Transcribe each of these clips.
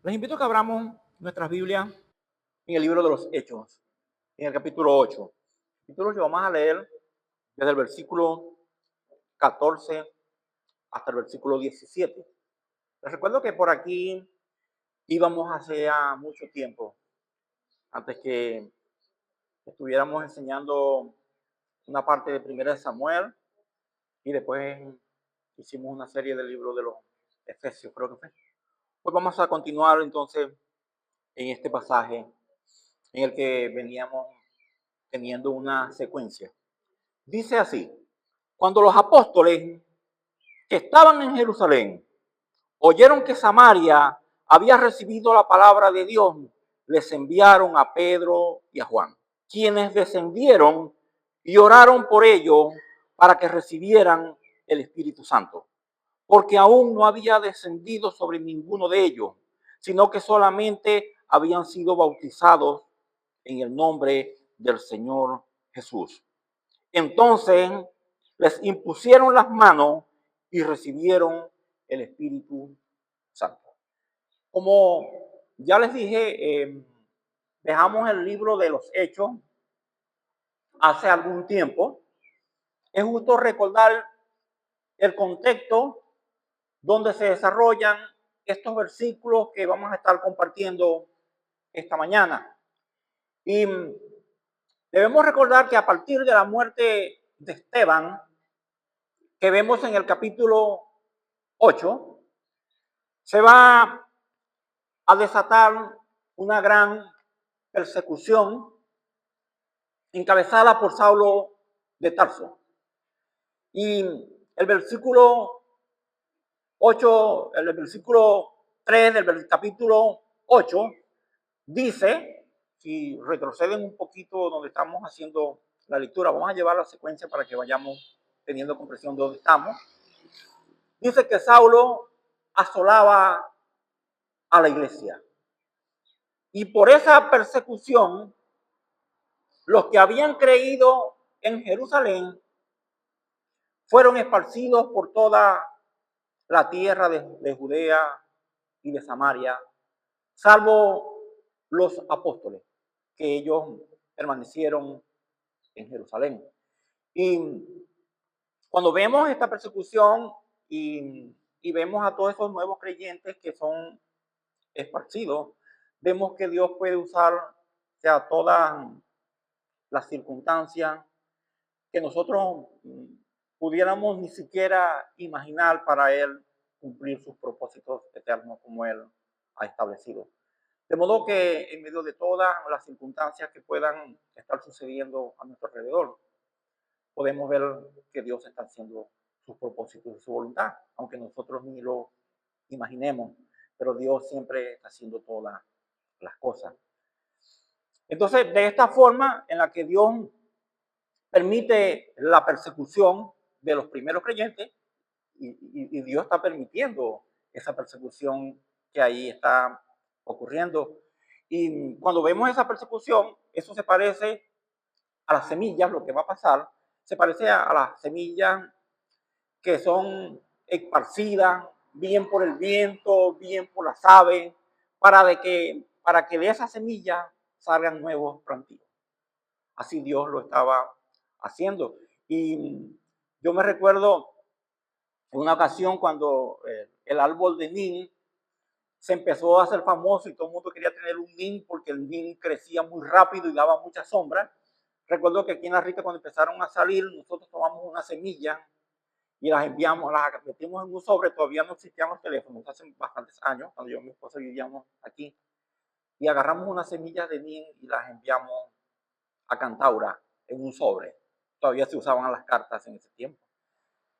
Les invito a que abramos nuestras Biblias en el libro de los Hechos, en el capítulo 8. Capítulo 8 vamos a leer desde el versículo 14 hasta el versículo 17. Les recuerdo que por aquí íbamos hace ya mucho tiempo, antes que estuviéramos enseñando una parte de Primera de Samuel y después hicimos una serie del libro de los Efesios, creo que fue. Pues vamos a continuar entonces en este pasaje en el que veníamos teniendo una secuencia. Dice así: cuando los apóstoles que estaban en Jerusalén oyeron que Samaria había recibido la palabra de Dios, les enviaron a Pedro y a Juan, quienes descendieron y oraron por ellos para que recibieran el Espíritu Santo, porque aún no había descendido sobre ninguno de ellos, sino que solamente habían sido bautizados en el nombre del Señor Jesús. Entonces les impusieron las manos y recibieron el Espíritu Santo. Como ya les dije, dejamos el libro de los Hechos hace algún tiempo. Es justo recordar el contexto donde se desarrollan estos versículos que vamos a estar compartiendo esta mañana. Y debemos recordar que a partir de la muerte de Esteban, que vemos en el capítulo 8, se va a desatar una gran persecución encabezada por Saulo de Tarso. Y el versículo 8, el versículo 3 del capítulo 8 dice, si retroceden un poquito donde estamos haciendo la lectura, vamos a llevar la secuencia para que vayamos teniendo comprensión de dónde estamos. Dice que Saulo asolaba a la iglesia. Y por esa persecución, los que habían creído en Jerusalén fueron esparcidos por toda la tierra de Judea y de Samaria, salvo los apóstoles, que ellos permanecieron en Jerusalén. Y cuando vemos esta persecución y vemos a todos esos nuevos creyentes que son esparcidos, vemos que Dios puede usar, o sea, todas las circunstancias que nosotros pudiéramos ni siquiera imaginar para Él cumplir sus propósitos eternos como Él ha establecido. De modo que en medio de todas las circunstancias que puedan estar sucediendo a nuestro alrededor, podemos ver que Dios está haciendo sus propósitos y su voluntad, aunque nosotros ni lo imaginemos, pero Dios siempre está haciendo todas las cosas. Entonces, de esta forma en la que Dios permite la persecución de los primeros creyentes, y Dios está permitiendo esa persecución que ahí está ocurriendo. Y cuando vemos esa persecución, eso se parece a las semillas, lo que va a pasar, se parece a las semillas que son esparcidas, bien por el viento, bien por las aves, para que de esas semillas salgan nuevos plantíos. Así Dios lo estaba haciendo. Y yo me recuerdo en una ocasión cuando el árbol de nin se empezó a hacer famoso y todo el mundo quería tener un nin porque el nin crecía muy rápido y daba mucha sombra. Recuerdo que aquí en La Rica, cuando empezaron a salir, nosotros tomamos una semilla y las enviamos, las metimos en un sobre. Todavía no existían los teléfonos, hace bastantes años, cuando yo y mi esposa vivíamos aquí, y agarramos unas semillas de nin y las enviamos a Cantaura en un sobre. Todavía se usaban las cartas en ese tiempo.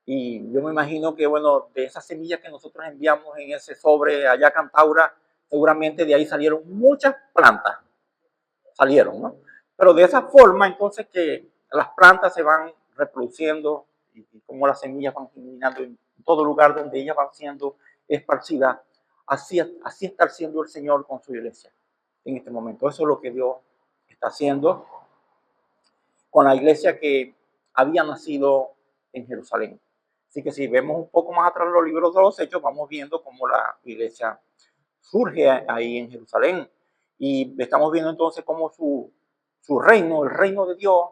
Y yo me imagino que, bueno, de esas semillas que nosotros enviamos en ese sobre allá a Cantaura, seguramente de ahí salieron muchas plantas, salieron, ¿no? Pero de esa forma, entonces, que las plantas se van reproduciendo y como las semillas van germinando en todo lugar donde ellas van siendo esparcidas, así está haciendo el Señor con su iglesia en este momento. Eso es lo que Dios está haciendo con la iglesia que había nacido en Jerusalén. Así que si vemos un poco más atrás los libros de los Hechos, vamos viendo cómo la iglesia surge ahí en Jerusalén. Y estamos viendo entonces cómo su reino, el reino de Dios,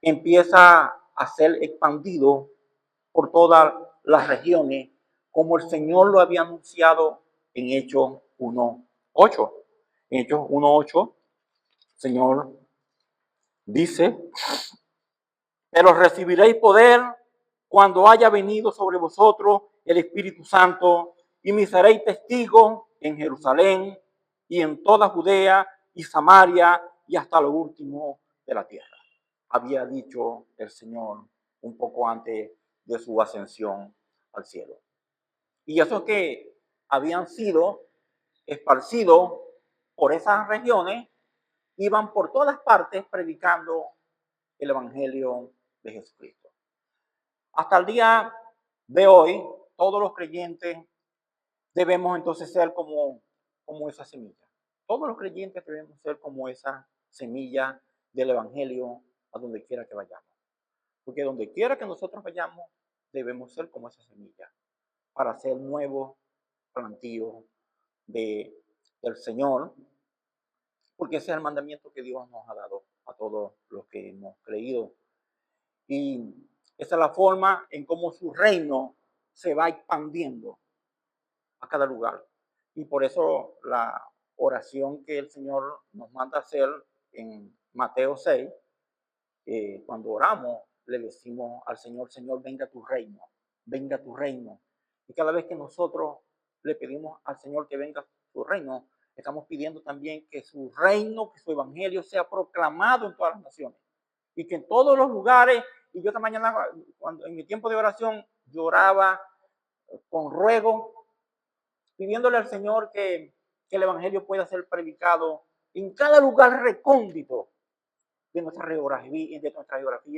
empieza a ser expandido por todas las regiones, como el Señor lo había anunciado en Hechos 1:8. En Hechos 1:8, el Señor dice: pero recibiréis poder cuando haya venido sobre vosotros el Espíritu Santo, y me seréis testigos en Jerusalén y en toda Judea y Samaria y hasta lo último de la tierra. Había dicho el Señor un poco antes de su ascensión al cielo. Y eso que habían sido esparcidos por esas regiones, iban por todas partes predicando el Evangelio de Jesucristo. Hasta el día de hoy, todos los creyentes debemos entonces ser como esa semilla. Todos los creyentes debemos ser como esa semilla del Evangelio a donde quiera que vayamos. Porque donde quiera que nosotros vayamos, debemos ser como esa semilla para ser nuevos plantíos del Señor, porque ese es el mandamiento que Dios nos ha dado a todos los que hemos creído. Y esa es la forma en cómo su reino se va expandiendo a cada lugar. Y por eso la oración que el Señor nos manda hacer en Mateo 6, cuando oramos, le decimos al Señor: Señor, venga tu reino, venga tu reino. Y cada vez que nosotros le pedimos al Señor que venga su reino, estamos pidiendo también que su reino, que su evangelio sea proclamado en todas las naciones. Y que en todos los lugares, y yo esta mañana, cuando en mi tiempo de oración, lloraba con ruego, pidiéndole al Señor que el evangelio pueda ser predicado en cada lugar recóndito de nuestra geografía y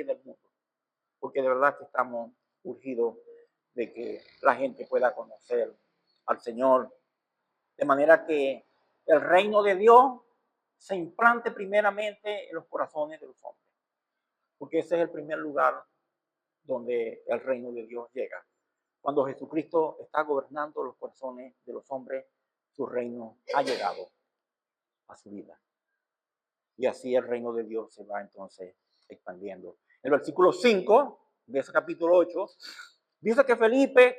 del mundo. Porque de verdad que estamos urgidos de que la gente pueda conocer al Señor, de manera que el reino de Dios se implante primeramente en los corazones de los hombres, porque ese es el primer lugar donde el reino de Dios llega. Cuando Jesucristo está gobernando los corazones de los hombres, su reino ha llegado a su vida. Y así el reino de Dios se va entonces expandiendo. El versículo 5 de ese capítulo 8 dice que Felipe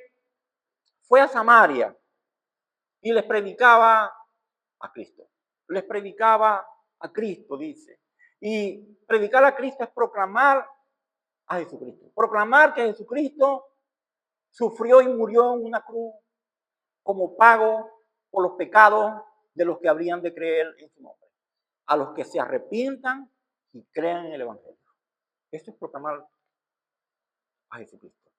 fue a Samaria y les predicaba a Cristo. Les predicaba a Cristo, dice. Y predicar a Cristo es proclamar a Jesucristo. Proclamar que Jesucristo sufrió y murió en una cruz como pago por los pecados de los que habrían de creer en su nombre, a los que se arrepientan y crean en el Evangelio. Esto es proclamar a Jesucristo.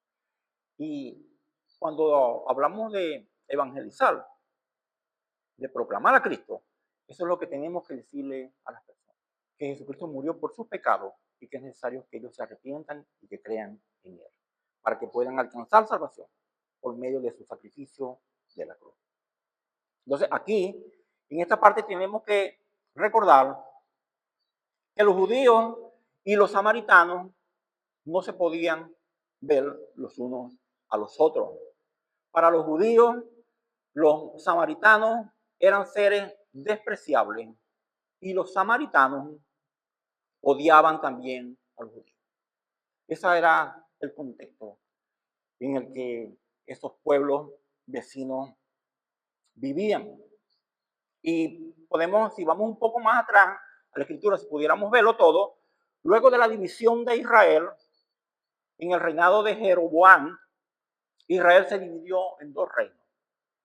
Y cuando hablamos de evangelizar, de proclamar a Cristo, eso es lo que tenemos que decirle a las personas: que Jesucristo murió por sus pecados y que es necesario que ellos se arrepientan y que crean en Él, para que puedan alcanzar salvación por medio de su sacrificio de la cruz. Entonces, aquí, en esta parte, tenemos que recordar que los judíos y los samaritanos no se podían ver los unos a los otros. Para los judíos, los samaritanos eran seres despreciables y los samaritanos odiaban también a los judíos. Ese era el contexto en el que esos pueblos vecinos vivían. Y podemos, si vamos un poco más atrás a la escritura, si pudiéramos verlo todo, luego de la división de Israel, en el reinado de Jeroboam, Israel se dividió en dos reinos: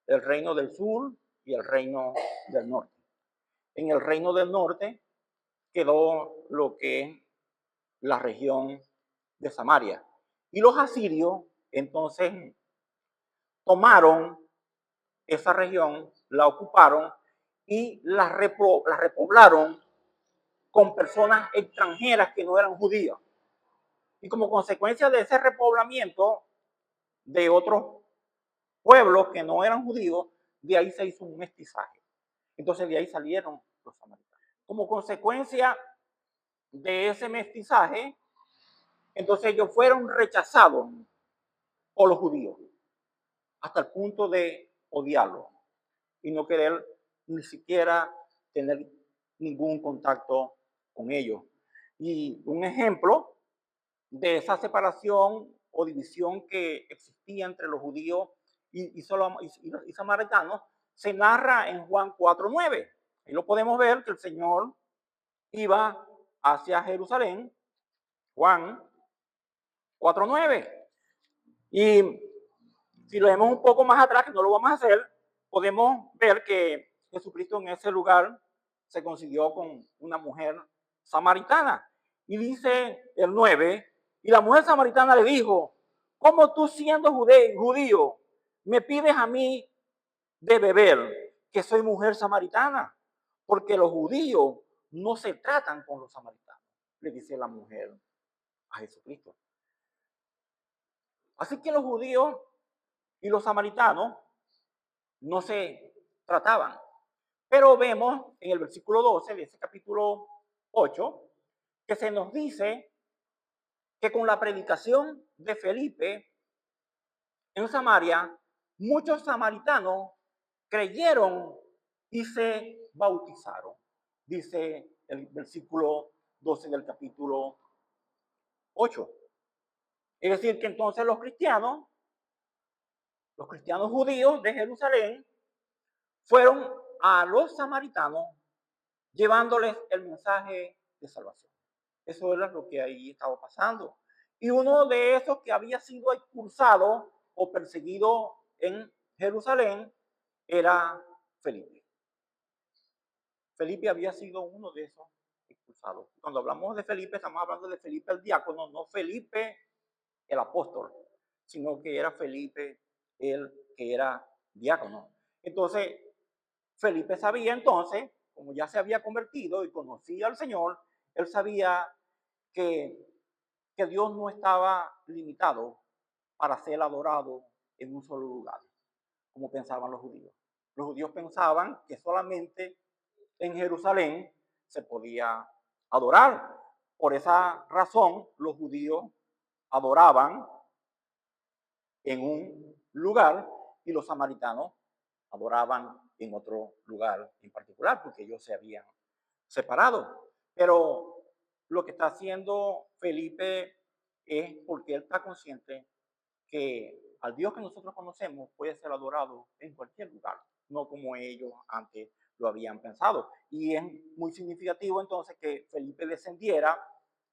el reino del sur y el reino del norte. En el reino del norte quedó lo que es la región de Samaria. Y los asirios entonces tomaron esa región, la ocuparon y la repoblaron con personas extranjeras que no eran judíos. Y como consecuencia de ese repoblamiento de otros pueblos que no eran judíos, de ahí se hizo un mestizaje. Entonces de ahí salieron los samaritanos. Como consecuencia de ese mestizaje, entonces ellos fueron rechazados por los judíos hasta el punto de odiarlos. y no querer ni siquiera tener ningún contacto con ellos. Y un ejemplo de esa separación o división que existía entre los judíos y samaritanos se narra en Juan 4:9. Ahí lo podemos ver que el Señor iba hacia Jerusalén, Juan 4:9. Y si lo vemos un poco más atrás, que no lo vamos a hacer, podemos ver que Jesucristo en ese lugar se consiguió con una mujer samaritana. Y dice el 9, y la mujer samaritana le dijo, ¿cómo tú siendo judío me pides a mí de beber, que soy mujer samaritana? Porque los judíos no se tratan con los samaritanos, le dice la mujer a Jesucristo. Así que los judíos y los samaritanos no se trataban. Pero vemos en el versículo 12 de ese capítulo 8 que se nos dice que con la predicación de Felipe en Samaria, muchos samaritanos creyeron y se bautizaron. Dice el versículo 12 del capítulo 8. Es decir, que entonces los cristianos judíos de Jerusalén, fueron a los samaritanos llevándoles el mensaje de salvación. Eso era lo que ahí estaba pasando. Y uno de esos que había sido expulsado o perseguido en Jerusalén era Felipe. Felipe había sido uno de esos expulsados. Cuando hablamos de Felipe, estamos hablando de Felipe el diácono, no Felipe el apóstol, sino que era Felipe el que era diácono. Entonces, Felipe sabía entonces, como ya se había convertido y conocía al Señor, él sabía que Dios no estaba limitado para ser adorado en un solo lugar, como pensaban los judíos. Los judíos pensaban que solamente en Jerusalén se podía adorar. Por esa razón, los judíos adoraban en un lugar y los samaritanos adoraban en otro lugar en particular, porque ellos se habían separado. Pero lo que está haciendo Felipe es porque él está consciente que al Dios que nosotros conocemos puede ser adorado en cualquier lugar, no como ellos antes lo habían pensado. Y es muy significativo entonces que Felipe descendiera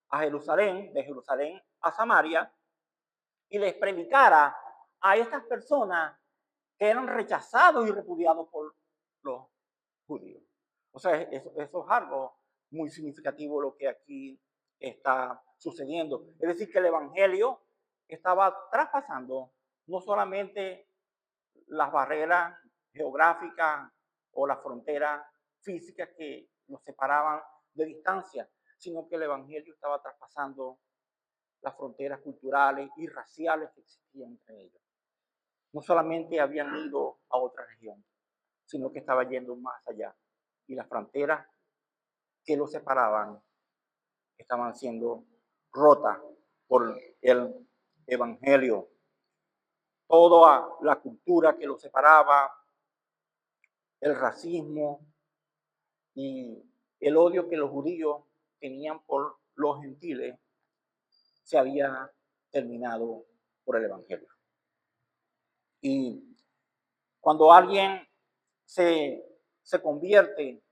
a Jerusalén, de Jerusalén a Samaria, y les predicara a estas personas que eran rechazados y repudiados por los judíos. O sea, eso es algo muy significativo lo que aquí está sucediendo. Es decir, que el Evangelio estaba traspasando no solamente las barreras geográficas o las fronteras físicas que nos separaban de distancia, sino que el Evangelio estaba traspasando las fronteras culturales y raciales que existían entre ellos. No solamente habían ido a otra región, sino que estaba yendo más allá. Y las fronteras que los separaban estaban siendo rotas por el Evangelio. Toda la cultura que los separaba, el racismo y el odio que los judíos tenían por los gentiles se había terminado por el Evangelio. Y cuando alguien se convierte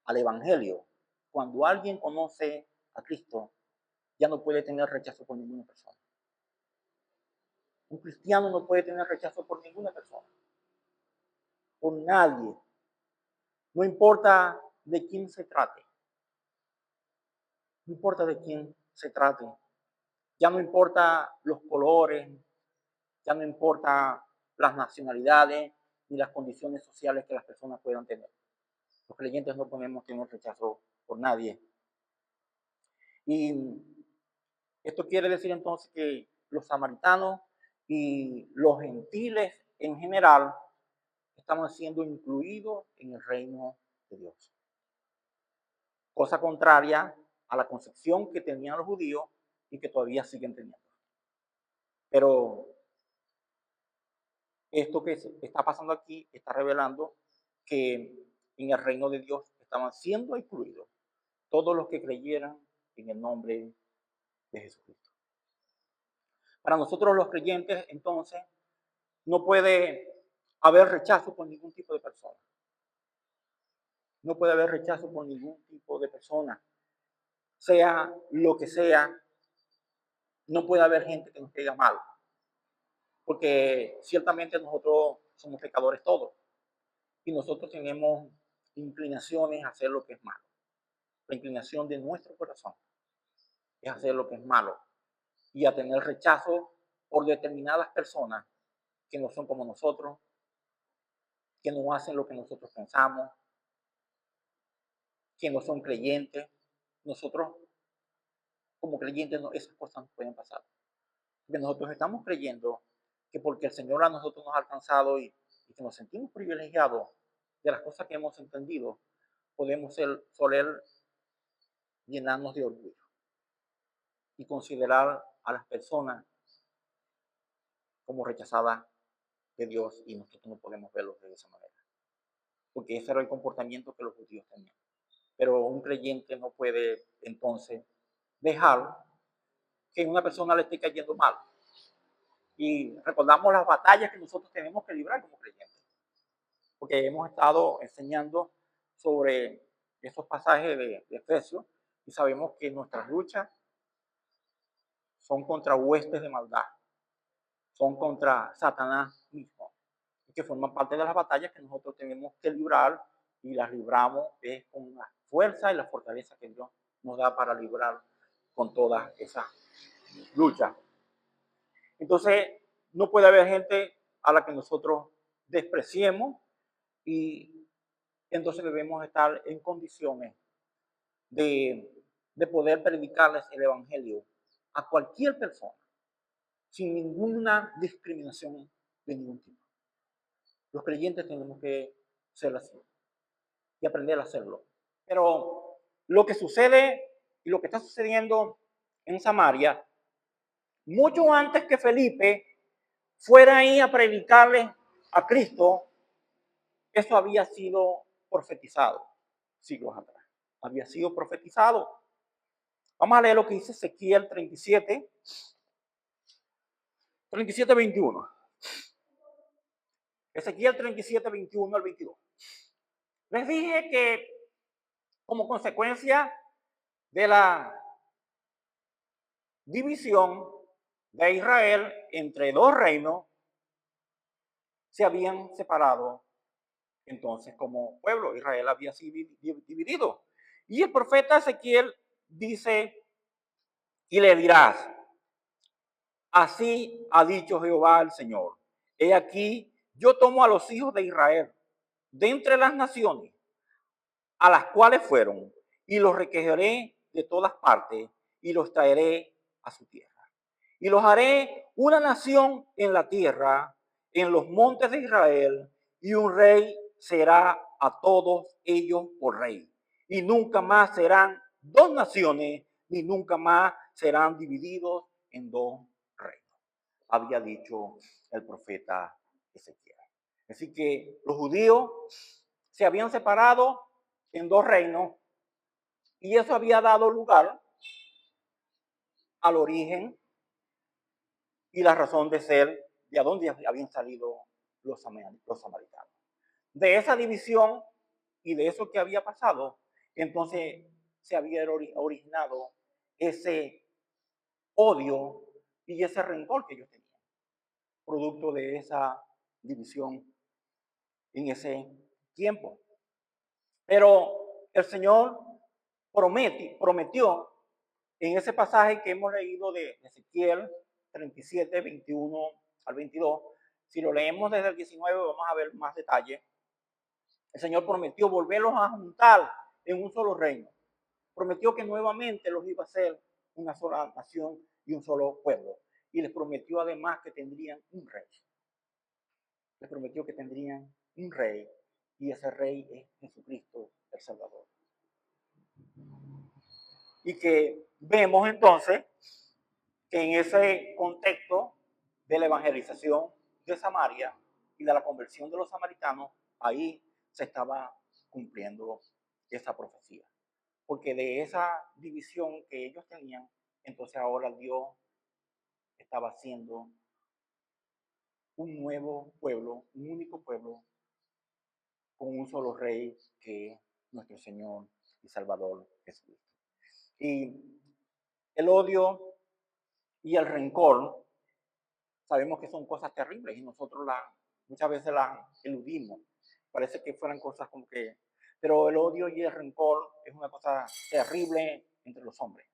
al Evangelio, cuando alguien conoce a Cristo, ya no puede tener rechazo por ninguna persona. Un cristiano no puede tener rechazo por ninguna persona, por nadie. No importa de quién se trate. No importa de quién se trate. Ya no importa los colores, ya no importa las nacionalidades ni las condiciones sociales que las personas puedan tener. Los creyentes no podemos tener rechazo por nadie. Y esto quiere decir entonces que los samaritanos y los gentiles en general estamos siendo incluidos en el reino de Dios. Cosa contraria a la concepción que tenían los judíos y que todavía siguen teniendo. Pero esto que está pasando aquí está revelando que en el reino de Dios estaban siendo incluidos todos los que creyeran en el nombre de Jesucristo. Para nosotros los creyentes, entonces, no puede haber rechazo por ningún tipo de persona. No puede haber rechazo por ningún tipo de persona. Sea lo que sea, no puede haber gente que nos caiga mal. Porque ciertamente nosotros somos pecadores todos. Y nosotros tenemos inclinaciones a hacer lo que es malo. La inclinación de nuestro corazón es hacer lo que es malo. Y a tener rechazo por determinadas personas que no son como nosotros, que no hacen lo que nosotros pensamos, que no son creyentes. Nosotros, como creyentes, esas cosas nos pueden pasar. Porque nosotros estamos creyendo que porque el Señor a nosotros nos ha alcanzado y que nos sentimos privilegiados de las cosas que hemos entendido, podemos soler llenarnos de orgullo y considerar a las personas como rechazadas de Dios, y nosotros no podemos verlos de esa manera. Porque ese era el comportamiento que los judíos tenían. Pero un creyente no puede entonces dejar que una persona le esté cayendo mal. Y recordamos las batallas que nosotros tenemos que librar como creyentes. Porque hemos estado enseñando sobre esos pasajes de Efesios y sabemos que nuestras luchas son contra huestes de maldad, son contra Satanás mismo, y que forman parte de las batallas que nosotros tenemos que librar, y las libramos con la fuerza y la fortaleza que Dios nos da para librar con todas esas luchas. Entonces, no puede haber gente a la que nosotros despreciemos, y entonces debemos estar en condiciones de poder predicarles el Evangelio a cualquier persona, sin ninguna discriminación de ningún tipo. Los creyentes tenemos que ser así y aprender a hacerlo. Pero lo que sucede y lo que está sucediendo en Samaria, mucho antes que Felipe fuera ahí a predicarle a Cristo, eso había sido profetizado siglos atrás. Había sido profetizado. Vamos a leer lo que dice Ezequiel 37, 21. Ezequiel 37, 21 al 22. Les dije que como consecuencia de la división de Israel entre dos reinos, se habían separado entonces como pueblo. Israel había sido dividido. Y el profeta Ezequiel dice, y le dirás, así ha dicho Jehová el Señor, he aquí, yo tomo a los hijos de Israel de entre las naciones a las cuales fueron, y los recogeré de todas partes y los traeré a su tierra. Y los haré una nación en la tierra, en los montes de Israel, y un rey será a todos ellos por rey. Y nunca más serán dos naciones, ni nunca más serán divididos en dos reinos, había dicho el profeta Ezequiel. Así que los judíos se habían separado en dos reinos, y eso había dado lugar al origen y la razón de ser de dónde habían salido los samaritanos. De esa división y de eso que había pasado, entonces se había originado ese odio y ese rencor que ellos tenían, producto de esa división en ese tiempo. Pero el Señor prometió en ese pasaje que hemos leído de Ezequiel 37, 21 al 22, si lo leemos desde el 19 vamos a ver más detalle. El Señor prometió volverlos a juntar en un solo reino. Prometió que nuevamente los iba a hacer una sola nación y un solo pueblo. Y les prometió además que tendrían un rey. Les prometió que tendrían un rey, y ese rey es Jesucristo el Salvador. Y que vemos entonces que en ese contexto de la evangelización de Samaria, y de la conversión de los samaritanos, ahí se estaba cumpliendo esa profecía. Porque de esa división que ellos tenían, entonces ahora Dios estaba haciendo un nuevo pueblo, un único pueblo, con un solo rey que es nuestro Señor y Salvador Jesucristo. Y el odio y el rencor, sabemos que son cosas terribles y nosotros muchas veces las eludimos. Parece que fueran cosas como que... Pero el odio y el rencor es una cosa terrible entre los hombres.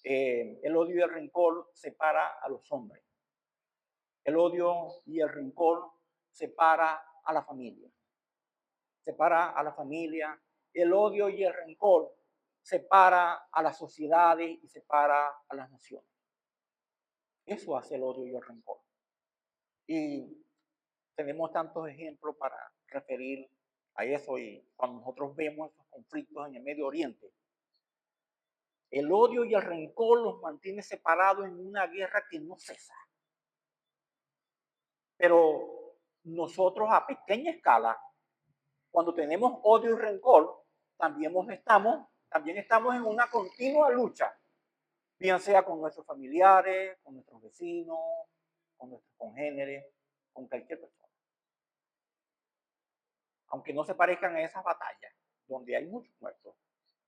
El odio y el rencor separa a los hombres. El odio y el rencor separa a la familia. Separa a la familia. El odio y el rencor separa a las sociedades y separa a las naciones. Eso hace el odio y el rencor. Y tenemos tantos ejemplos para referir a eso, y cuando nosotros vemos estos conflictos en el Medio Oriente, el odio y el rencor los mantiene separados en una guerra que no cesa. Pero nosotros a pequeña escala, cuando tenemos odio y rencor, también estamos en una continua lucha, bien sea con nuestros familiares, con nuestros vecinos, con nuestros congéneres, con cualquier persona. Aunque no se parezcan a esas batallas, donde hay muchos muertos,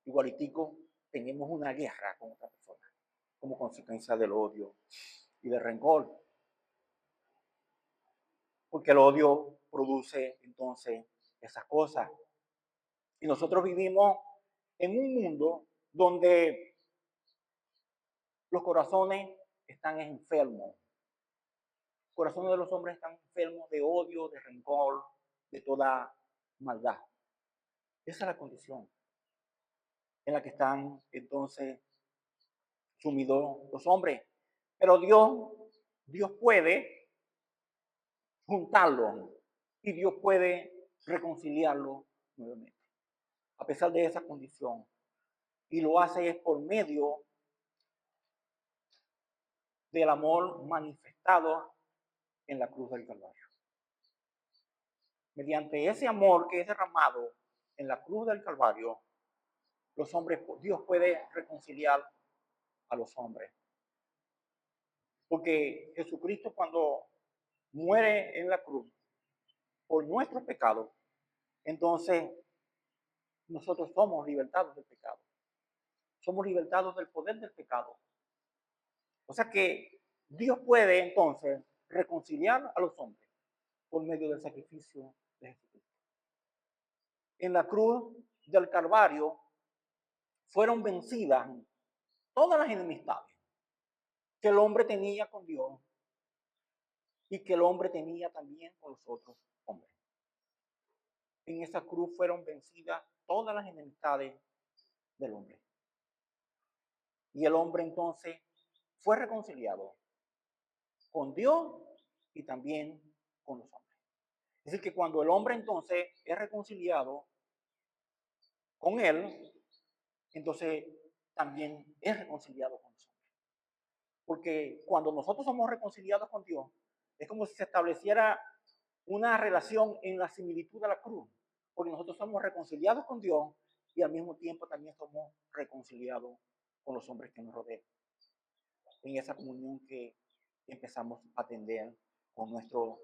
igualitico tenemos una guerra con otra persona, como consecuencia del odio y del rencor. Porque el odio produce entonces esas cosas. Y nosotros vivimos en un mundo donde los corazones están enfermos. Los corazones de los hombres están enfermos de odio, de rencor, de toda maldad. Esa es la condición en la que están entonces sumidos los hombres. Pero Dios puede juntarlos y Dios puede reconciliarlos nuevamente, a pesar de esa condición. Y lo hace por medio del amor manifestado en la cruz del Calvario. Mediante ese amor que es derramado en la cruz del Calvario, los hombres, Dios puede reconciliar a los hombres. Porque Jesucristo, cuando muere en la cruz por nuestros pecados, entonces nosotros somos libertados del pecado. Somos libertados del poder del pecado. O sea que Dios puede entonces reconciliar a los hombres por medio del sacrificio de Jesucristo. En la cruz del Calvario fueron vencidas todas las enemistades que el hombre tenía con Dios y que el hombre tenía también con los otros hombres. En esa cruz fueron vencidas todas las enemistades del hombre. Y el hombre entonces fue reconciliado con Dios y también con los hombres. Es decir, que cuando el hombre entonces es reconciliado con él, entonces también es reconciliado con los hombres. Porque cuando nosotros somos reconciliados con Dios, es como si se estableciera una relación en la similitud de la cruz. Porque nosotros somos reconciliados con Dios y al mismo tiempo también somos reconciliados con los hombres que nos rodean. En esa comunión que empezamos a atender con nuestro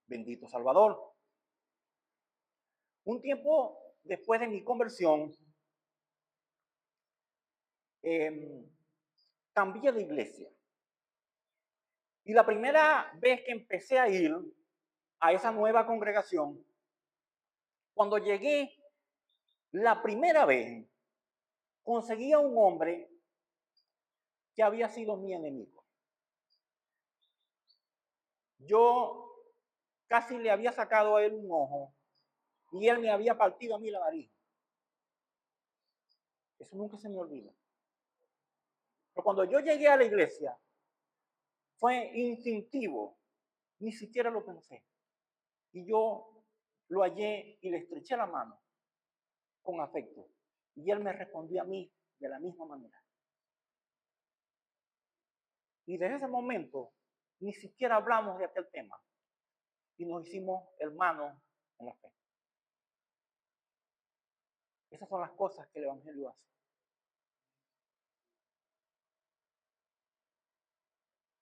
bendito Salvador. Un tiempo después de mi conversión, cambié de iglesia. Y la primera vez que empecé a ir a esa nueva congregación, cuando llegué la primera vez, conseguí a un hombre que había sido mi enemigo. Yo casi le había sacado a él un ojo y él me había partido a mí la nariz. Eso nunca se me olvida. Pero cuando yo llegué a la iglesia, fue instintivo, ni siquiera lo pensé. Y yo lo hallé y le estreché la mano con afecto. Y él me respondió a mí de la misma manera. Y desde ese momento ni siquiera hablamos de aquel tema. y nos hicimos hermanos en la fe. Esas son las cosas que el Evangelio hace.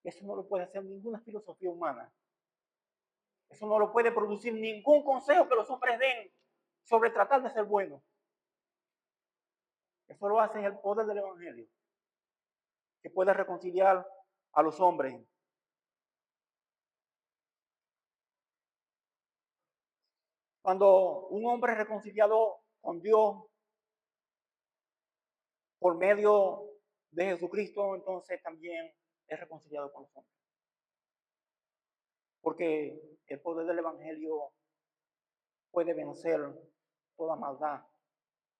Eso no lo puede hacer ninguna filosofía humana. Eso no lo puede producir ningún consejo que los hombres den sobre tratar de ser bueno. Eso lo hace el poder del Evangelio, que puede reconciliar a los hombres. Cuando un hombre es reconciliado con Dios por medio de Jesucristo, entonces también es reconciliado con los hombres. Porque el poder del Evangelio puede vencer toda maldad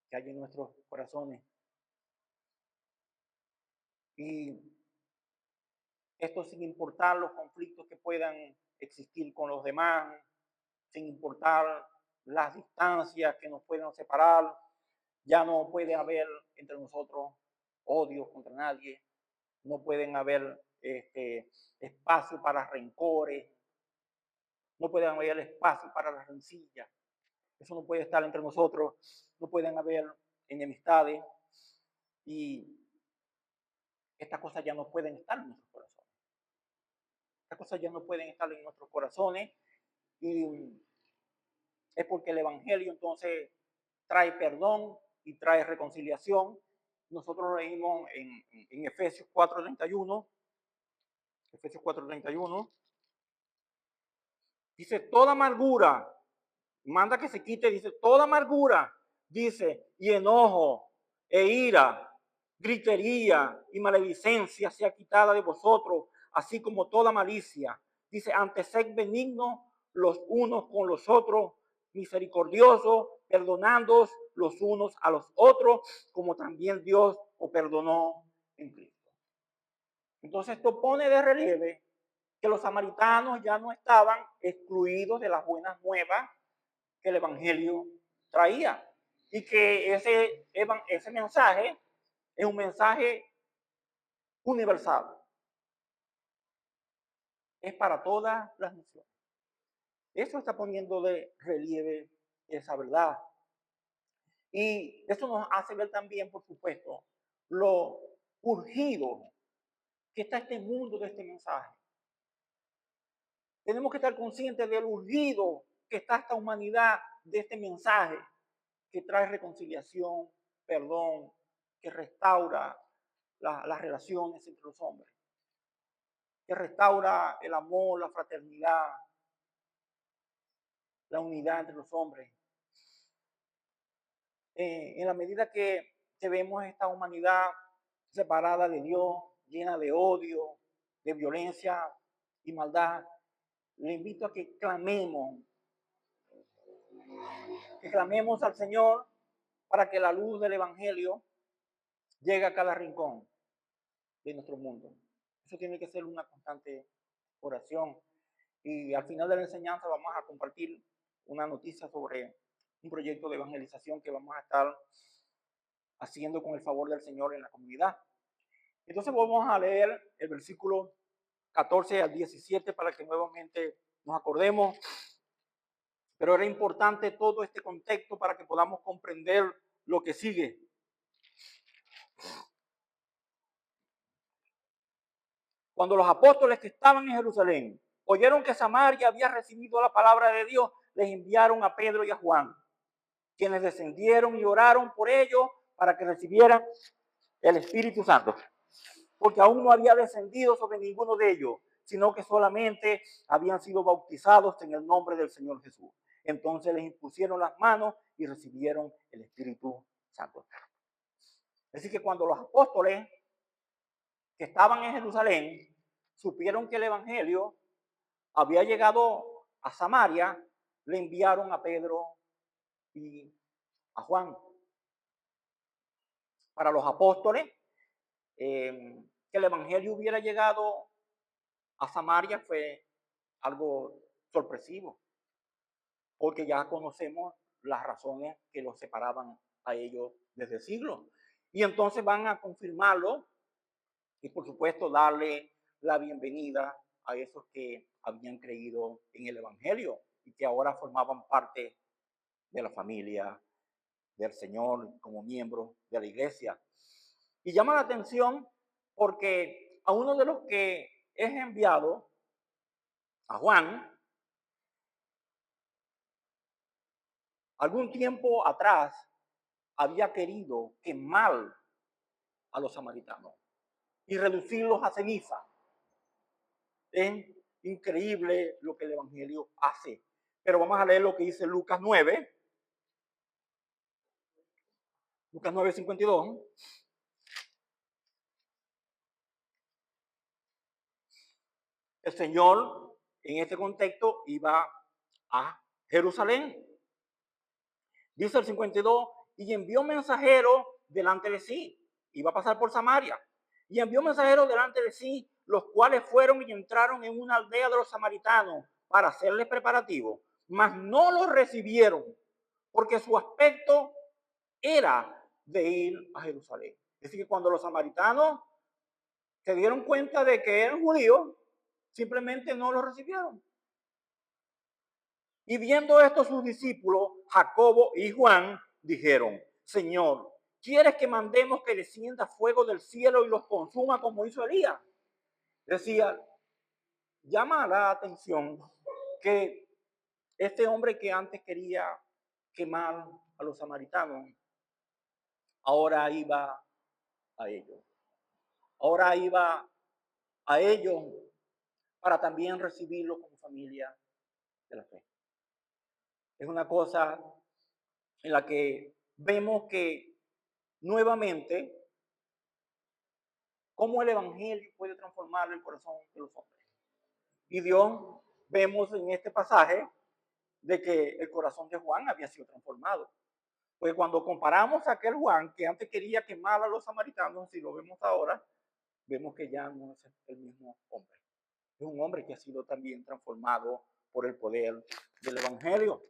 que hay en nuestros corazones. Y esto sin importar los conflictos que puedan existir con los demás, sin importar las distancias que nos puedan separar, ya no puede haber entre nosotros odio contra nadie, no pueden haber espacio para rencores, no pueden haber espacio para las rencillas, eso no puede estar entre nosotros, no pueden haber enemistades y estas cosas ya no pueden estar en nuestros corazones. Estas cosas ya no pueden estar en nuestros corazones y es porque el Evangelio entonces trae perdón y trae reconciliación. Nosotros leímos en Efesios 4:31, Efesios 4:31, dice, toda amargura, manda que se quite, dice, toda amargura, dice, y enojo, e ira, gritería y maledicencia sea quitada de vosotros, así como toda malicia. Dice, antes sed benignos los unos con los otros, misericordiosos, perdonándoos los unos a los otros, como también Dios os perdonó en Cristo. Entonces esto pone de relieve que los samaritanos ya no estaban excluidos de las buenas nuevas que el Evangelio traía y que ese mensaje es un mensaje universal, es para todas las naciones. Eso está poniendo de relieve esa verdad. Y eso nos hace ver también, por supuesto, lo urgido que está este mundo de este mensaje. Tenemos que estar conscientes del urgido que está esta humanidad de este mensaje que trae reconciliación, perdón, que restaura las relaciones entre los hombres, que restaura el amor, la fraternidad, la unidad entre los hombres. En la medida que vemos esta humanidad separada de Dios, llena de odio, de violencia y maldad, le invito a que clamemos al Señor para que la luz del Evangelio llegue a cada rincón de nuestro mundo. Eso tiene que ser una constante oración. Y al final de la enseñanza vamos a compartir una noticia sobre un proyecto de evangelización que vamos a estar haciendo con el favor del Señor en la comunidad. Entonces vamos a leer el versículo 14 al 17 para que nuevamente nos acordemos. Pero era importante todo este contexto para que podamos comprender lo que sigue. Cuando los apóstoles que estaban en Jerusalén oyeron que Samaria había recibido la palabra de Dios, les enviaron a Pedro y a Juan, quienes descendieron y oraron por ellos para que recibieran el Espíritu Santo, porque aún no había descendido sobre ninguno de ellos, sino que solamente habían sido bautizados en el nombre del Señor Jesús. Entonces les impusieron las manos y recibieron el Espíritu Santo. Así que cuando los apóstoles que estaban en Jerusalén supieron que el Evangelio había llegado a Samaria, le enviaron a Pedro y a Juan. Para los apóstoles, que el Evangelio hubiera llegado a Samaria fue algo sorpresivo, porque ya conocemos las razones que los separaban a ellos desde siglos. Y entonces van a confirmarlo y por supuesto darle la bienvenida a esos que habían creído en el Evangelio y que ahora formaban parte de la familia del Señor como miembros de la iglesia. Y llama la atención porque a uno de los que es enviado, a Juan, algún tiempo atrás había querido quemar a los samaritanos y reducirlos a ceniza. Es increíble lo que el Evangelio hace. Pero vamos a leer lo que dice Lucas 9. Lucas 9:52. El Señor en este contexto iba a Jerusalén. Dice el 52, y envió mensajeros delante de sí. Iba a pasar por Samaria. Y envió mensajeros delante de sí, los cuales fueron y entraron en una aldea de los samaritanos para hacerles preparativos. Mas no los recibieron, porque su aspecto era de ir a Jerusalén. Es decir, que cuando los samaritanos se dieron cuenta de que eran judíos, simplemente no los recibieron. Y viendo esto sus discípulos, Jacobo y Juan, dijeron, Señor, ¿quieres que mandemos que descienda fuego del cielo y los consuma como hizo Elías? Decía, llama la atención que este hombre que antes quería quemar a los samaritanos, ahora iba a ellos. Ahora iba a ellos para también recibirlo como familia de la fe. Es una cosa en la que vemos que nuevamente cómo el Evangelio puede transformar el corazón de los hombres. Y Dios, vemos en este pasaje de que el corazón de Juan había sido transformado. Pues cuando comparamos a aquel Juan que antes quería quemar a los samaritanos, si lo vemos ahora, vemos que ya no es el mismo hombre. Es un hombre que ha sido también transformado por el poder del Evangelio.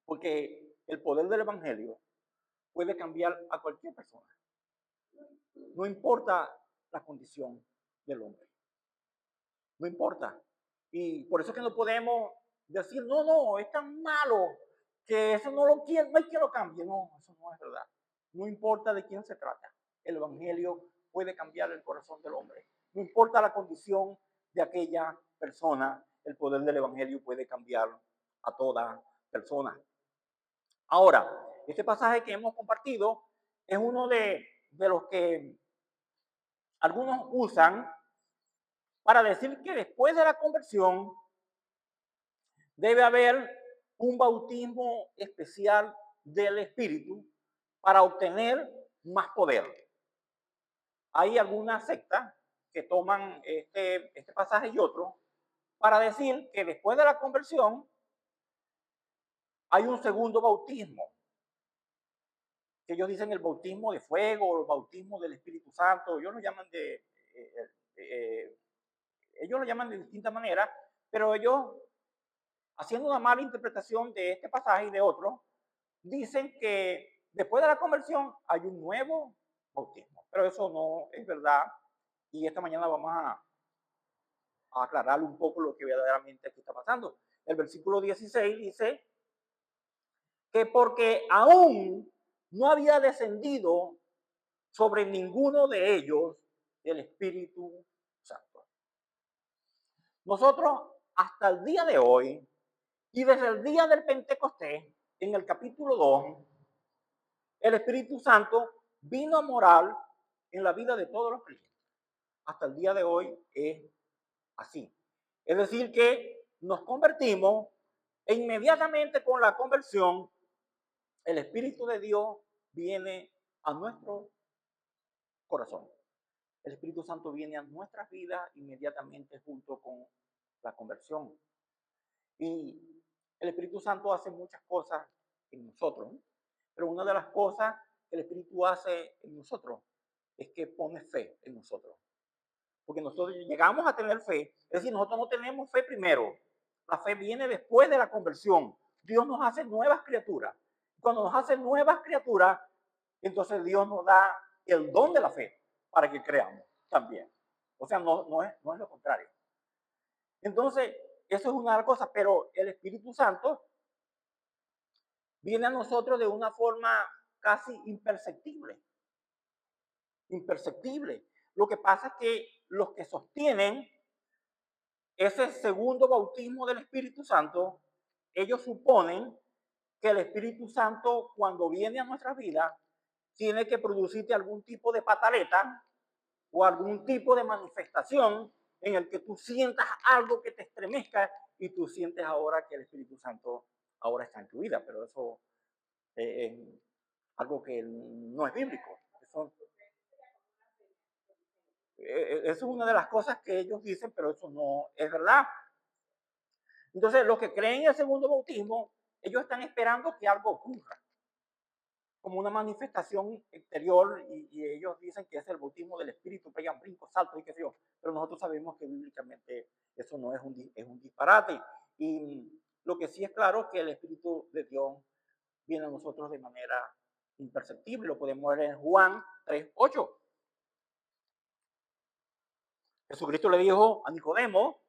Porque el poder del Evangelio puede cambiar a cualquier persona. No importa la condición del hombre. No importa. Y por eso es que no podemos decir, no, es tan malo que eso no lo quiere, no hay que lo cambie. No, eso no es verdad. No importa de quién se trata. El Evangelio puede cambiar el corazón del hombre. No importa la condición de aquella persona, el poder del Evangelio puede cambiar a toda persona. Ahora, este pasaje que hemos compartido es uno de los que algunos usan para decir que después de la conversión debe haber un bautismo especial del Espíritu para obtener más poder. Hay algunas sectas que toman este pasaje y otro para decir que después de la conversión hay un segundo bautismo, que ellos dicen el bautismo de fuego o el bautismo del Espíritu Santo. Ellos lo llaman ellos lo llaman de distintas maneras, pero ellos, haciendo una mala interpretación de este pasaje y de otro, dicen que después de la conversión hay un nuevo bautismo. Pero eso no es verdad. Y esta mañana vamos a aclarar un poco lo que verdaderamente aquí está pasando. El versículo 16 dice que porque aún no había descendido sobre ninguno de ellos el Espíritu Santo. Nosotros hasta el día de hoy y desde el día del Pentecostés, en el capítulo 2, el Espíritu Santo vino a morar en la vida de todos los creyentes. Hasta el día de hoy es así. Es decir, que nos convertimos e inmediatamente con la conversión, el Espíritu de Dios viene a nuestro corazón. El Espíritu Santo viene a nuestras vidas inmediatamente junto con la conversión. Y el Espíritu Santo hace muchas cosas en nosotros, ¿no? Pero una de las cosas que el Espíritu hace en nosotros es que pone fe en nosotros. Porque nosotros llegamos a tener fe, es decir, nosotros no tenemos fe primero. La fe viene después de la conversión. Dios nos hace nuevas criaturas. Cuando nos hace nuevas criaturas, entonces Dios nos da el don de la fe para que creamos también. O sea, no es lo contrario. Entonces, eso es una de las cosas, pero el Espíritu Santo viene a nosotros de una forma casi imperceptible. Imperceptible. Lo que pasa es que los que sostienen ese segundo bautismo del Espíritu Santo, ellos suponen que el Espíritu Santo, cuando viene a nuestra vida, tiene que producirte algún tipo de pataleta o algún tipo de manifestación en el que tú sientas algo que te estremezca y tú sientes ahora que el Espíritu Santo ahora está en tu vida, pero eso es algo que no es bíblico. Eso es una de las cosas que ellos dicen, pero eso no es verdad. Entonces, los que creen en el segundo bautismo, ellos están esperando que algo ocurra, como una manifestación exterior, y ellos dicen que es el bautismo del Espíritu, pegan brincos, saltos y qué sé yo, pero nosotros sabemos que bíblicamente eso no es es un disparate. Y lo que sí es claro es que el Espíritu de Dios viene a nosotros de manera imperceptible, lo podemos ver en Juan 3:8. Jesucristo le dijo a Nicodemo: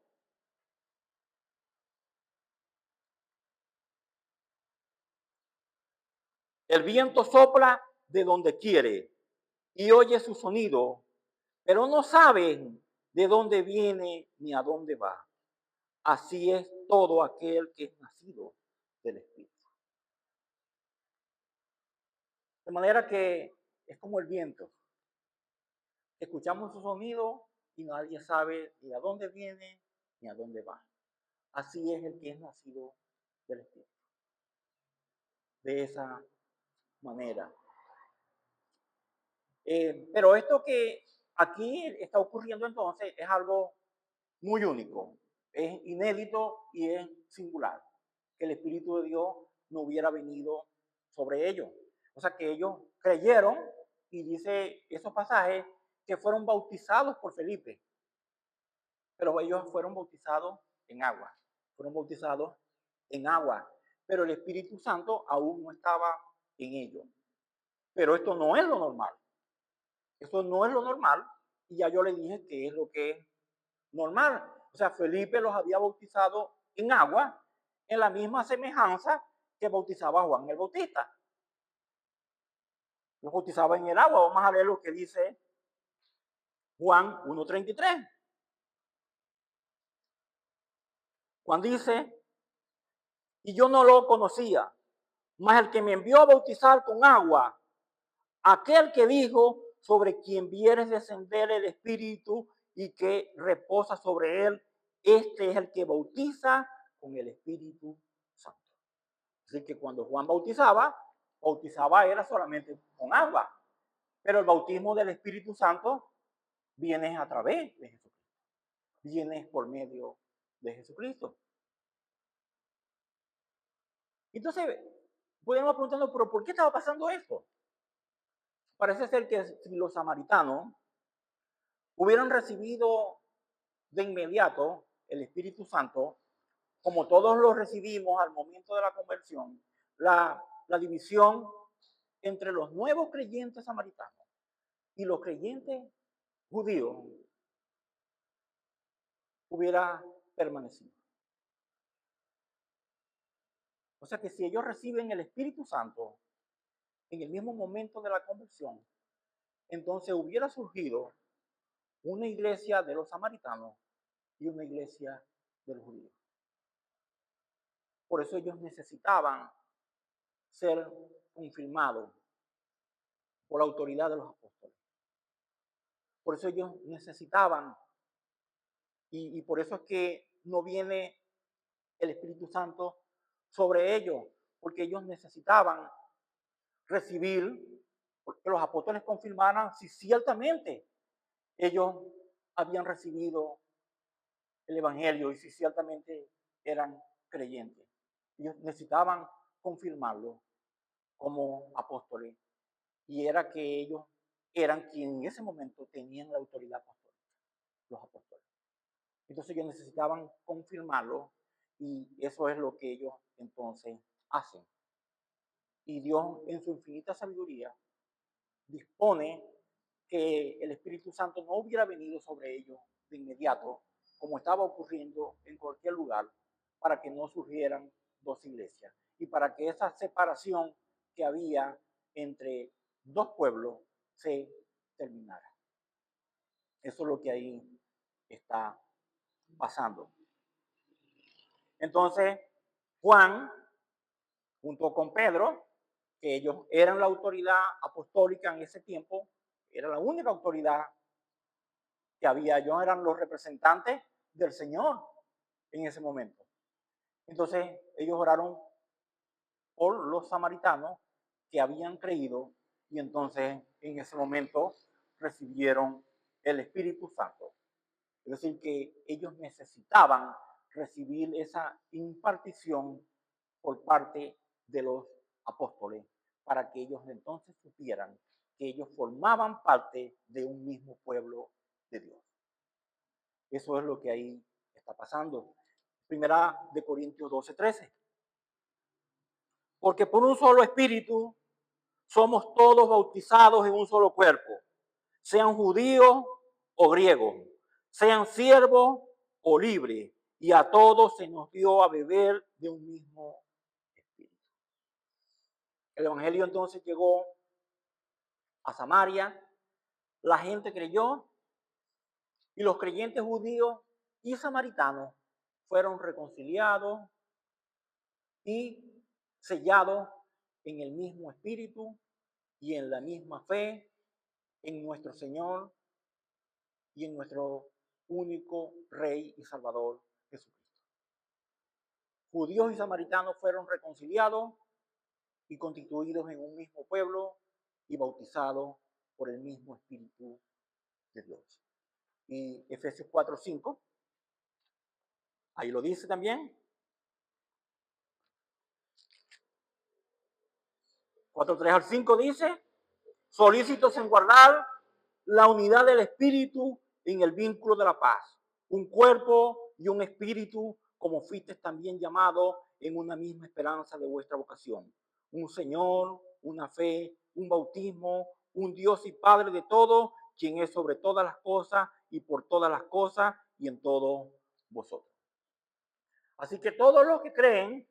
el viento sopla de donde quiere y oye su sonido, pero no saben de dónde viene ni a dónde va. Así es todo aquel que es nacido del Espíritu. De manera que es como el viento. Escuchamos su sonido y nadie sabe ni a dónde viene ni a dónde va. Así es el que es nacido del Espíritu. De esa manera. Pero esto que aquí está ocurriendo entonces es algo muy único, es inédito y es singular, que el Espíritu de Dios no hubiera venido sobre ellos. O sea que ellos creyeron, y dice esos pasajes, que fueron bautizados por Felipe, pero ellos fueron bautizados en agua, fueron bautizados en agua, pero el Espíritu Santo aún no estaba en ellos. Pero esto no es lo normal, eso no es lo normal, y ya yo le dije que es lo que es normal. O sea, Felipe los había bautizado en agua, en la misma semejanza que bautizaba a Juan el Bautista. Los bautizaba en el agua. Vamos a leer lo que dice Juan 1:33. Juan dice: y yo no lo conocía, mas el que me envió a bautizar con agua, aquel que dijo: sobre quien vieres descender el Espíritu y que reposa sobre él, este es el que bautiza con el Espíritu Santo. Así que cuando Juan bautizaba era solamente con agua, pero el bautismo del Espíritu Santo viene a través de Jesucristo, viene por medio de Jesucristo. Entonces, podemos preguntarnos, ¿pero por qué estaba pasando esto? Parece ser que si los samaritanos hubieran recibido de inmediato el Espíritu Santo, como todos lo recibimos al momento de la conversión, la división entre los nuevos creyentes samaritanos y los creyentes judíos hubiera permanecido. O sea que si ellos reciben el Espíritu Santo en el mismo momento de la conversión, entonces hubiera surgido una iglesia de los samaritanos y una iglesia de los judíos. Por eso ellos necesitaban ser confirmados por la autoridad de los apóstoles. Por eso ellos necesitaban, y por eso es que no viene el Espíritu Santo sobre ellos, porque ellos necesitaban recibir, porque los apóstoles confirmaran si ciertamente ellos habían recibido el Evangelio y si ciertamente eran creyentes. Ellos necesitaban confirmarlo como apóstoles, y era que ellos eran quienes en ese momento tenían la autoridad apostólica, los apóstoles. Entonces ellos necesitaban confirmarlo, y eso es lo que ellos entonces hacen. Y Dios, en su infinita sabiduría, dispone que el Espíritu Santo no hubiera venido sobre ellos de inmediato, como estaba ocurriendo en cualquier lugar, para que no surgieran dos iglesias y para que esa separación que había entre dos pueblos se terminara. Eso es lo que ahí está pasando. Entonces, Juan, junto con Pedro, que ellos eran la autoridad apostólica en ese tiempo, era la única autoridad que había, ellos eran los representantes del Señor en ese momento. Entonces, ellos oraron por los samaritanos que habían creído y entonces en ese momento recibieron el Espíritu Santo. Es decir, que ellos necesitaban recibir esa impartición por parte de los apóstoles para que ellos entonces supieran que ellos formaban parte de un mismo pueblo de Dios. Eso es lo que ahí está pasando. Primera de Corintios 12:13. Porque por un solo espíritu somos todos bautizados en un solo cuerpo, sean judíos o griegos, sean siervos o libres, y a todos se nos dio a beber de un mismo espíritu. El evangelio entonces llegó a Samaria, la gente creyó y los creyentes judíos y samaritanos fueron reconciliados y sellados en el mismo espíritu y en la misma fe en nuestro Señor y en nuestro único Rey y Salvador Jesucristo. Judíos y samaritanos fueron reconciliados y constituidos en un mismo pueblo y bautizados por el mismo Espíritu de Dios. Y Efesios 4:5, ahí lo dice también. 4:3-5 dice: solícitos en guardar la unidad del Espíritu en el vínculo de la paz, un cuerpo y un espíritu, como fuisteis también llamados en una misma esperanza de vuestra vocación. Un Señor, una fe, un bautismo, un Dios y Padre de todos, quien es sobre todas las cosas y por todas las cosas y en todos vosotros. Así que todos los que creen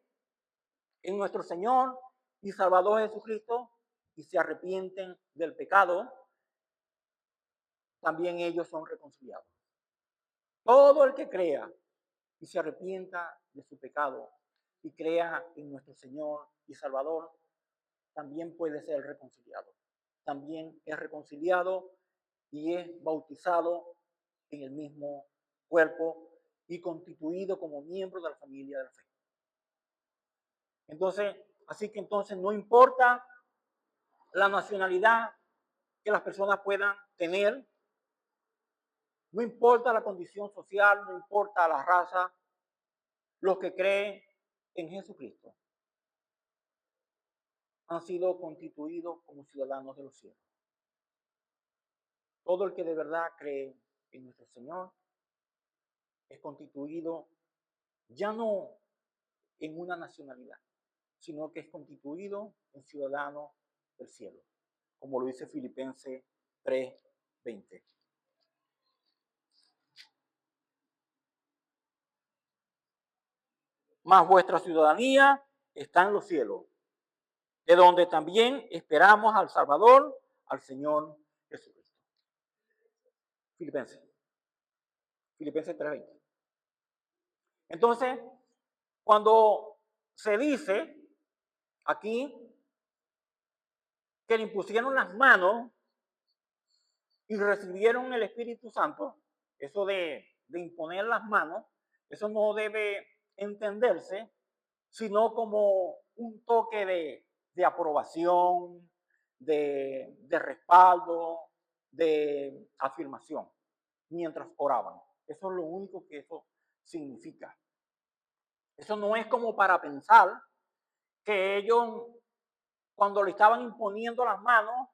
en nuestro Señor y Salvador Jesucristo y se arrepienten del pecado, también ellos son reconciliados. Todo el que crea y se arrepienta de su pecado y crea en nuestro Señor y Salvador, también puede ser reconciliado. También es reconciliado y es bautizado en el mismo cuerpo y constituido como miembro de la familia de la fe. Entonces, así que entonces no importa la nacionalidad que las personas puedan tener, no importa la condición social, no importa la raza, los que creen en Jesucristo han sido constituidos como ciudadanos de los cielos. Todo el que de verdad cree en nuestro Señor es constituido ya no en una nacionalidad, sino que es constituido en ciudadano del cielo, como lo dice Filipenses 3:20. Mas vuestra ciudadanía está en los cielos, de donde también esperamos al Salvador, al Señor Jesucristo. Filipenses 3:20. Entonces, cuando se dice aquí que le impusieron las manos y recibieron el Espíritu Santo, eso de imponer las manos, eso no debe entenderse sino como un toque de aprobación, de respaldo, de afirmación, mientras oraban. Eso es lo único que eso significa. Eso no es como para pensar que ellos, cuando le estaban imponiendo las manos,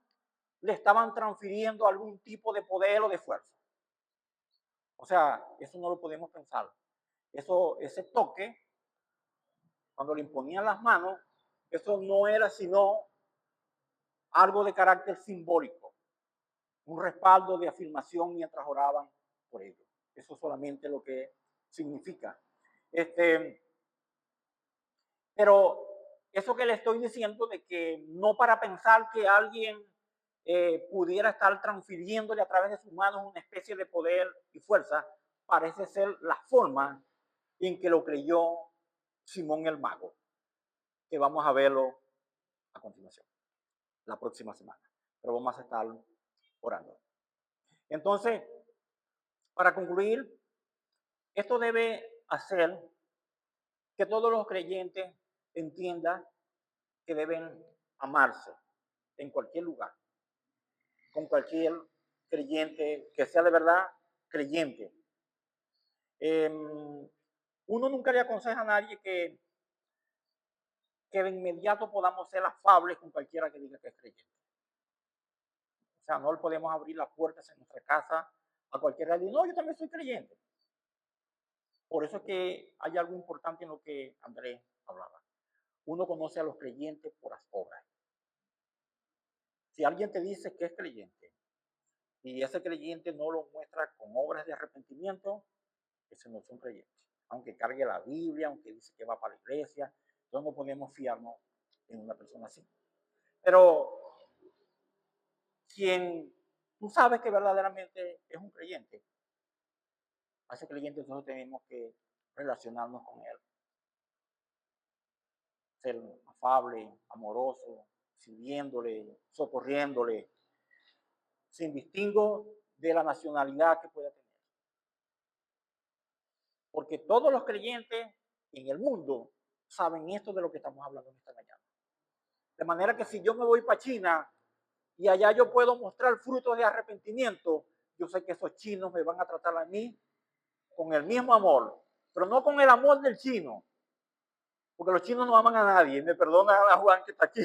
le estaban transfiriendo algún tipo de poder o de fuerza. O sea, eso no lo podemos pensar. Ese toque, cuando le imponían las manos, eso no era sino algo de carácter simbólico, un respaldo de afirmación mientras oraban por ellos. Eso es solamente lo que significa. Este, pero eso que le estoy diciendo de que no para pensar que alguien pudiera estar transfiriéndole a través de sus manos una especie de poder y fuerza, parece ser la forma en que lo creyó Simón el Mago, que vamos a verlo a continuación, la próxima semana. Pero vamos a estar orando. Entonces, para concluir, esto debe hacer que todos los creyentes entiendan que deben amarse en cualquier lugar, con cualquier creyente que sea de verdad creyente. Uno nunca le aconseja a nadie que de inmediato podamos ser afables con cualquiera que diga que es creyente. O sea, no le podemos abrir las puertas en nuestra casa a cualquiera que diga, no, yo también soy creyente. Por eso es que hay algo importante en lo que Andrés hablaba. Uno conoce a los creyentes por las obras. Si alguien te dice que es creyente y ese creyente no lo muestra con obras de arrepentimiento, ese no es un creyente. Aunque cargue la Biblia, aunque dice que va para la iglesia, entonces no podemos fiarnos en una persona así. Pero quien tú sabes que verdaderamente es un creyente, a ese creyente nosotros tenemos que relacionarnos con él. Ser afable, amoroso, sirviéndole, socorriéndole, sin distingo de la nacionalidad que pueda tener. Porque todos los creyentes en el mundo saben esto de lo que estamos hablando en esta mañana. De manera que si yo me voy para China y allá yo puedo mostrar frutos de arrepentimiento, yo sé que esos chinos me van a tratar a mí con el mismo amor, pero no con el amor del chino, porque los chinos no aman a nadie, me perdona a Juan que está aquí,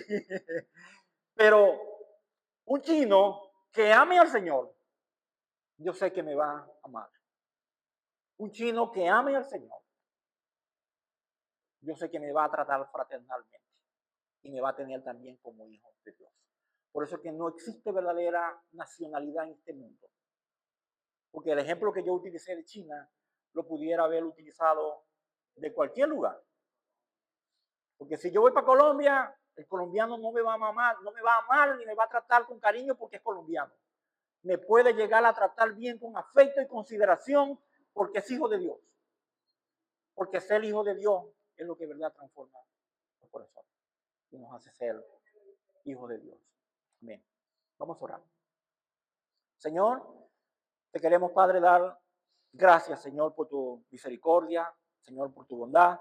pero un chino que ame al Señor, yo sé que me va a amar. Un chino que ame al Señor, yo sé que me va a tratar fraternalmente y me va a tener también como hijo de Dios. Por eso es que no existe verdadera nacionalidad en este mundo. Porque el ejemplo que yo utilicé de China lo pudiera haber utilizado de cualquier lugar. Porque si yo voy para Colombia, el colombiano no me va a amar, no me va a amar ni me va a tratar con cariño porque es colombiano. Me puede llegar a tratar bien con afecto y consideración porque es hijo de Dios. Porque ser hijo de Dios es lo que verdad transforma los corazones y nos hace ser hijos de Dios. Amén. Vamos a orar. Señor, te queremos, Padre, dar gracias, Señor, por tu misericordia, Señor, por tu bondad.